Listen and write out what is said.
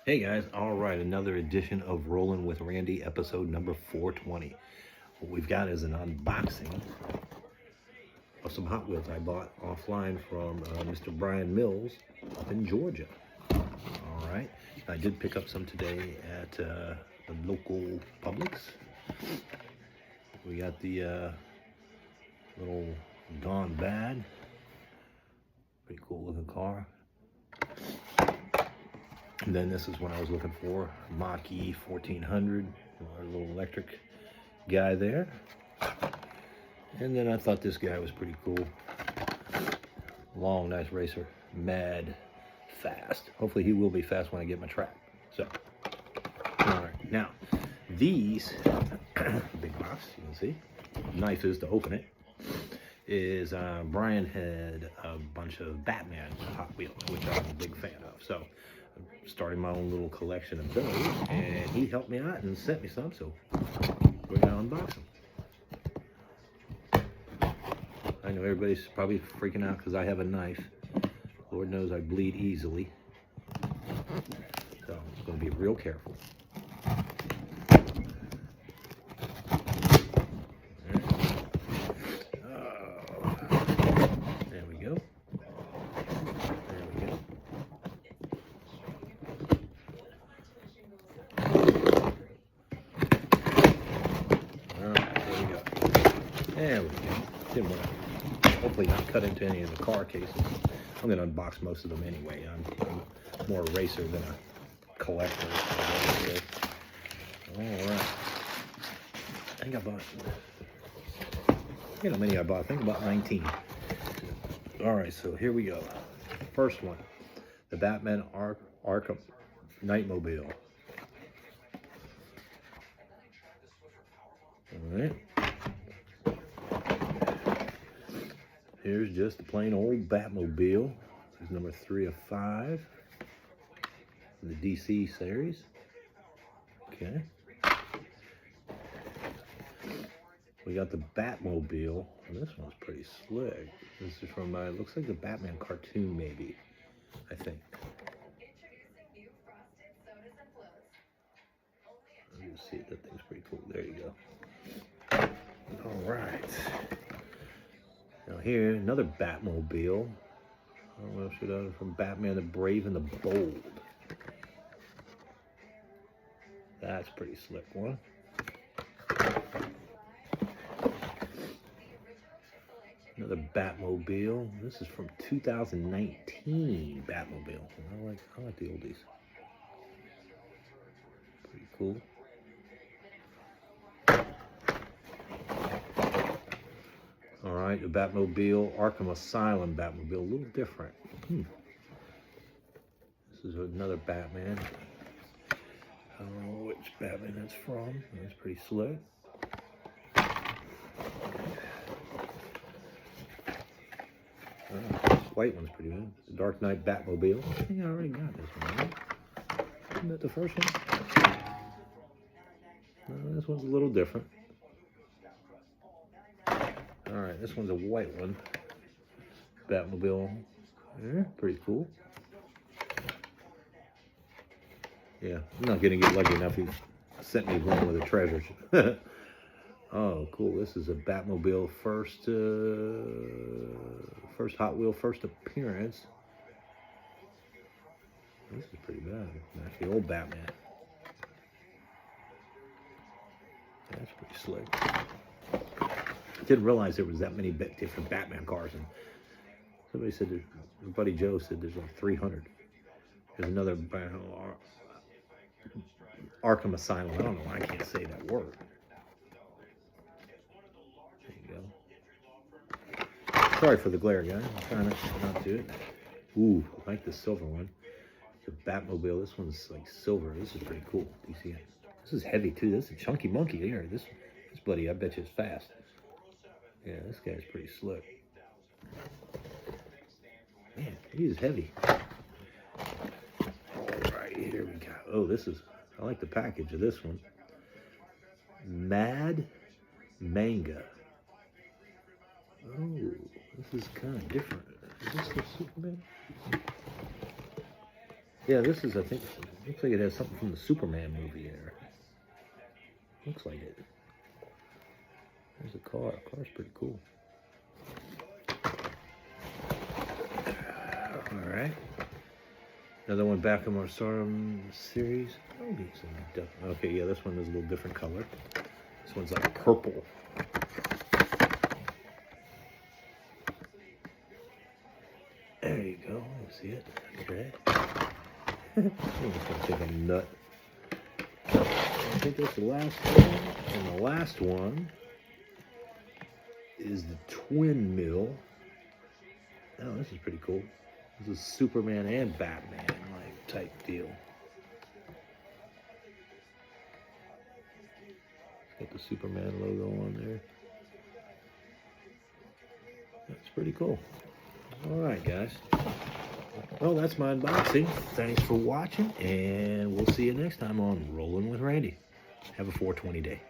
Hey guys, all right, another edition of Rolling with Randy, episode number 420. What we've got is an unboxing of some Hot Wheels I bought offline from Mr. Brian Mills up in Georgia. All right, I did pick up some today at the local Publix. We got the little Gone Bad, pretty cool looking car. And then this is what I was looking for, Mach-E 1400, our little electric guy there. And then I thought this guy was pretty cool. Long, nice racer, mad fast. Hopefully he will be fast when I get my track. So, all right, now these, big box, you can see, knife is to open it, is Brian had a bunch of Batman Hot Wheels, which I'm a big fan of. So I'm starting my own little collection of those, and he helped me out and sent me some, so we're gonna unbox them. I know everybody's probably freaking out because I have a knife. Lord knows I bleed easily, so I'm gonna be real careful. There we go. There we go. All right, there we go. There we go. Didn't want to, hopefully not cut into any of the car cases. I'm going to unbox most of them anyway. I'm more a racer than a collector. All right. I think I bought, you know how many I bought? I think about 19. All right, so here we go. First one, the Batman Arkham Nightmobile. All right. Here's just the plain old Batmobile. This is number 3 of 5 in the DC series. Okay. We got the Batmobile. And this one's pretty slick. This is from, looks like the Batman cartoon, maybe. I think. Let me see. That thing's pretty cool. There you go. All right. Now here, another Batmobile. I don't know if it's from Batman the Brave and the Bold. That's a pretty slick one. Another Batmobile. This is from 2019 Batmobile. I like the oldies. Pretty cool. All right, the Batmobile, Arkham Asylum Batmobile, a little different. This is another Batman. I don't know which Batman that's from. That's pretty slick. This white one's pretty good. The Dark Knight Batmobile. I think I already got this one, right? Isn't that the first one? No, this one's a little different. All right, this one's a white one. Batmobile. Yeah, pretty cool. Yeah, I'm not gonna get lucky enough. He sent me one with a treasure. Oh, cool. This is a Batmobile first Hot Wheel first appearance. This is pretty bad. That's the old Batman. That's pretty slick. I didn't realize there was that many different Batman cars, and somebody said, my buddy Joe said there's like 300. There's another Arkham Asylum. I don't know why I can't say that word. There you go. Sorry for the glare, guys. I'm trying not to do it. Ooh, I like the silver one. The Batmobile. This one's like silver. This is pretty cool. You see it? This is heavy too. This is a chunky monkey here. This buddy, I bet you is fast. Yeah, this guy's pretty slick. Man, he is heavy. All right, here we go. Oh, I like the package of this one. Mad Manga. Oh, this is kind of different. Is this the Superman? Yeah, this is, I think, looks like it has something from the Superman movie there. Looks like it. There's a car. The car's pretty cool. All right. Another one back in our Sorum series. Oh, okay, yeah, this one is a little different color. This one's like purple. There you go. You see it? Okay. I'm just gonna take a nut. I think that's the last one. And the last one is the twin mill. Oh, this is pretty cool. This is Superman and Batman like type deal. Got the Superman logo on there. That's pretty cool. All right, guys. Well, that's my unboxing. Thanks for watching, and we'll see you next time on Rolling with Randy. Have a 420 day.